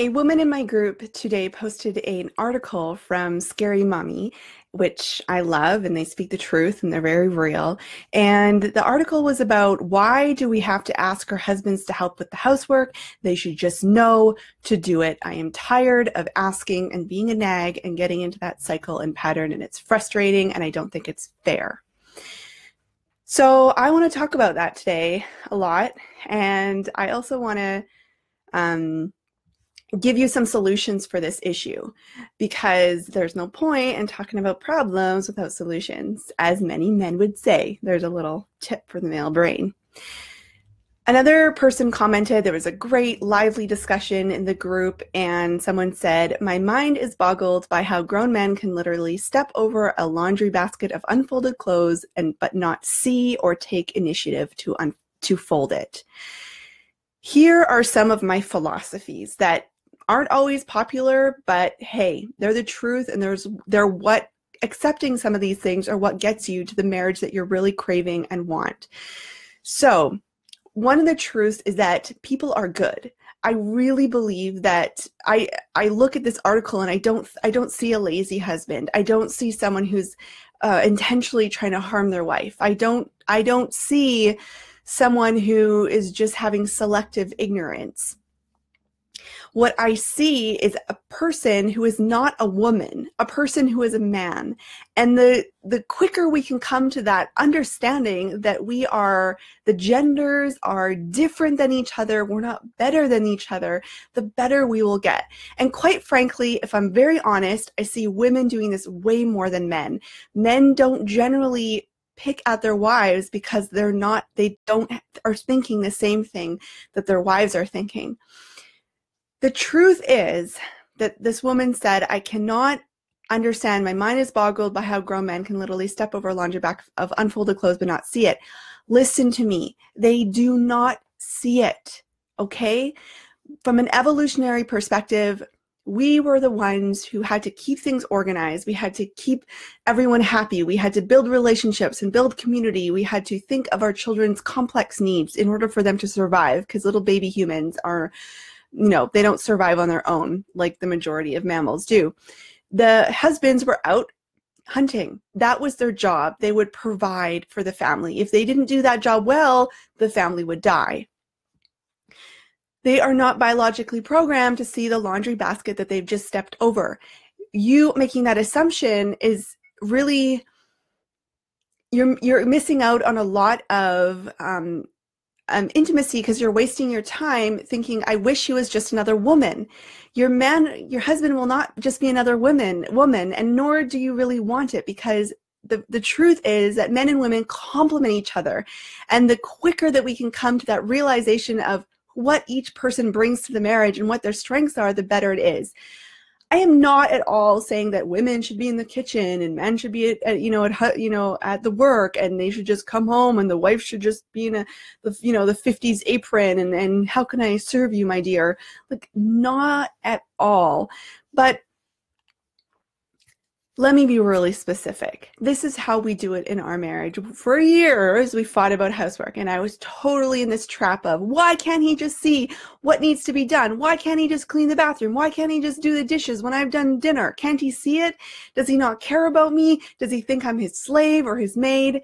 A woman in my group today posted an article from Scary Mommy, which I love, and they speak the truth and they're very real. And the article was about, why do we have to ask our husbands to help with the housework? They should just know to do it. I am tired of asking and being a nag and getting into that cycle and pattern, and it's frustrating, and I don't think it's fair. So I want to talk about that today a lot, and I also want to give you some solutions for this issue, because there's no point in talking about problems without solutions. As many men would say, there's a little tip for the male brain. Another person commented, there was a great lively discussion in the group, and someone said, "My mind is boggled by how grown men can literally step over a laundry basket of unfolded clothes but not see or take initiative to fold it." Here are some of my philosophies that aren't always popular, but hey, they're the truth, and they're what accepting some of these things are what gets you to the marriage that you're really craving and want. So one of the truths is that people are good. I really believe that. I look at this article and I don't see a lazy husband. I don't see someone who's intentionally trying to harm their wife. I don't see someone who is just having selective ignorance. What I see is a person who is not a woman, a person who is a man. And the quicker we can come to that understanding that the genders are different than each other, we're not better than each other, the better we will get. And quite frankly, if I'm very honest, I see women doing this way more than men. Men don't generally pick at their wives because they are thinking the same thing that their wives are thinking. The truth is that this woman said, "I cannot understand. My mind is boggled by how grown men can literally step over a laundry bag of unfolded clothes but not see it." Listen to me. They do not see it, okay? From an evolutionary perspective, we were the ones who had to keep things organized. We had to keep everyone happy. We had to build relationships and build community. We had to think of our children's complex needs in order for them to survive, because little baby humans are, they don't survive on their own like the majority of mammals do. The husbands were out hunting. That was their job. They would provide for the family. If they didn't do that job well, the family would die. They are not biologically programmed to see the laundry basket that they've just stepped over. You making that assumption is really, you're missing out on a lot of intimacy, because you're wasting your time thinking, "I wish he was just another woman." Your husband will not just be another woman, and nor do you really want it, because the truth is that men and women complement each other. And the quicker that we can come to that realization of what each person brings to the marriage and what their strengths are, the better it is. I am not at all saying that women should be in the kitchen and men should be at the work, and they should just come home and the wife should just be in the 50s apron and "How can I serve you, my dear?" Like, not at all. But let me be really specific. This is how we do it in our marriage. For years, we fought about housework, and I was totally in this trap of, why can't he just see what needs to be done? Why can't he just clean the bathroom? Why can't he just do the dishes when I've done dinner? Can't he see it? Does he not care about me? Does he think I'm his slave or his maid?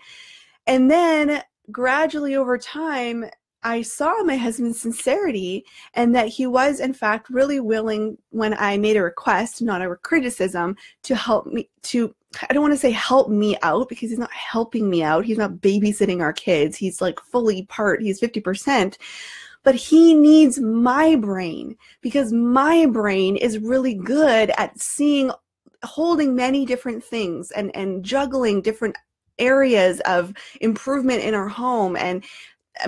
And then gradually over time, I saw my husband's sincerity, and that he was in fact really willing, when I made a request, not a criticism, to help me I don't want to say help me out, because he's not helping me out. He's not babysitting our kids. He's like he's 50%, but he needs my brain, because my brain is really good at holding many different things and juggling different areas of improvement in our home. And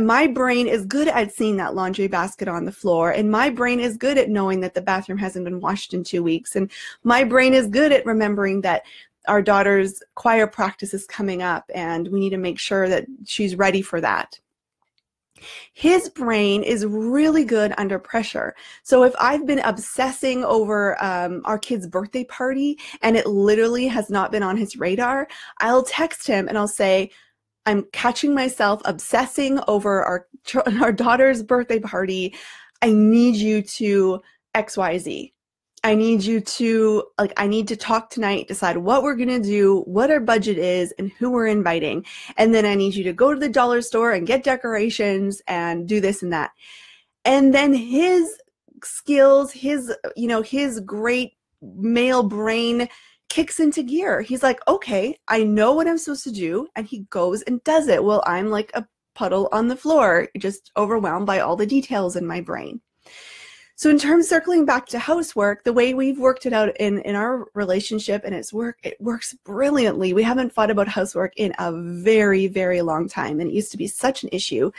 my brain is good at seeing that laundry basket on the floor, and my brain is good at knowing that the bathroom hasn't been washed in 2 weeks, and my brain is good at remembering that our daughter's choir practice is coming up and we need to make sure that she's ready for that. His brain is really good under pressure. So if I've been obsessing over our kid's birthday party and it literally has not been on his radar, I'll text him and I'll say, "I'm catching myself obsessing over our daughter's birthday party. I need you to XYZ. I need you to, like, I need to talk tonight, decide what we're going to do, what our budget is, and who we're inviting. And then I need you to go to the dollar store and get decorations and do this and that. And then his skills, his great male brain kicks into gear. He's like, okay, I know what I'm supposed to do. And he goes and does it. Well, I'm like a puddle on the floor, just overwhelmed by all the details in my brain. So in terms, circling back to housework, the way we've worked it out in our relationship and it works brilliantly. We haven't fought about housework in a very, very long time. And it used to be such an issue,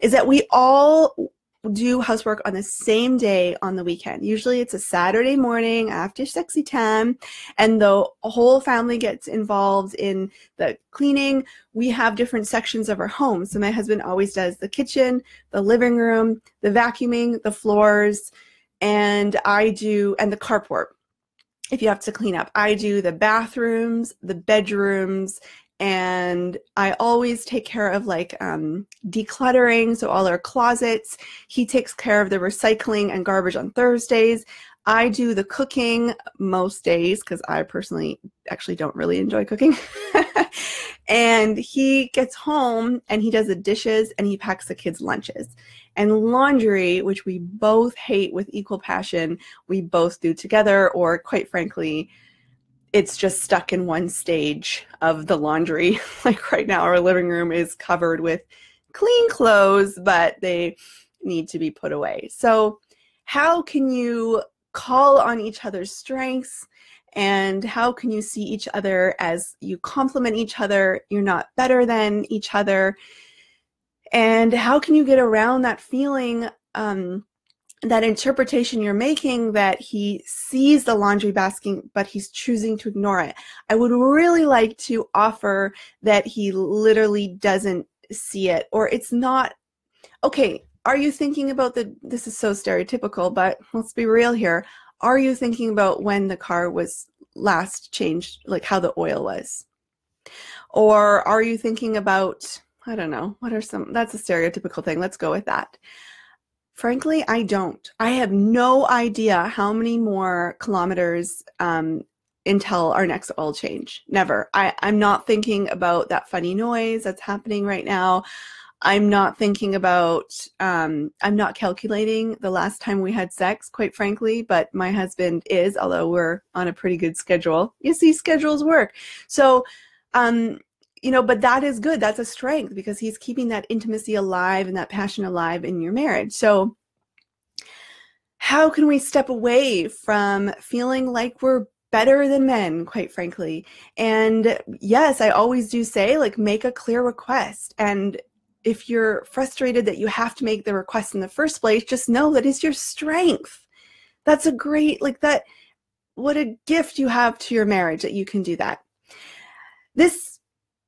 is that we all do housework on the same day on the weekend. Usually it's a Saturday morning after sexy time, and the whole family gets involved in the cleaning. We have different sections of our home. So my husband always does the kitchen, the living room, the vacuuming, the floors, and the carport. If you have to clean up, I do the bathrooms, the bedrooms, and I always take care of like decluttering, so all our closets. He takes care of the recycling and garbage on Thursdays. I do the cooking most days because I personally actually don't really enjoy cooking. And he gets home and he does the dishes and he packs the kids' lunches. And laundry, which we both hate with equal passion, we both do together, or quite frankly, it's just stuck in one stage of the laundry. Like right now, our living room is covered with clean clothes, but they need to be put away. So how can you call on each other's strengths, and how can you see each other as you complement each other? You're not better than each other. And how can you get around that feeling, that interpretation you're making that he sees the laundry basket, but he's choosing to ignore it? I would really like to offer that he literally doesn't see it, or it's not, okay, are you thinking about this is so stereotypical, but let's be real here. Are you thinking about when the car was last changed, like how the oil was? Or are you thinking about, I don't know, that's a stereotypical thing. Let's go with that. Frankly, I don't. I have no idea how many more kilometers until our next oil change. Never. I'm not thinking about that funny noise that's happening right now. I'm not thinking about, I'm not calculating the last time we had sex, quite frankly, but my husband is, although we're on a pretty good schedule. You see, schedules work. So, but that is good. That's a strength because he's keeping that intimacy alive and that passion alive in your marriage. So how can we step away from feeling like we're better than men, quite frankly? And yes, I always do say, like, make a clear request. And if you're frustrated that you have to make the request in the first place, just know that is your strength. That's a great, what a gift you have to your marriage that you can do that. This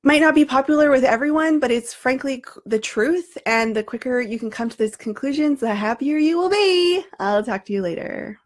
might not be popular with everyone, but it's frankly the truth. And the quicker you can come to these conclusions, the happier you will be. I'll talk to you later.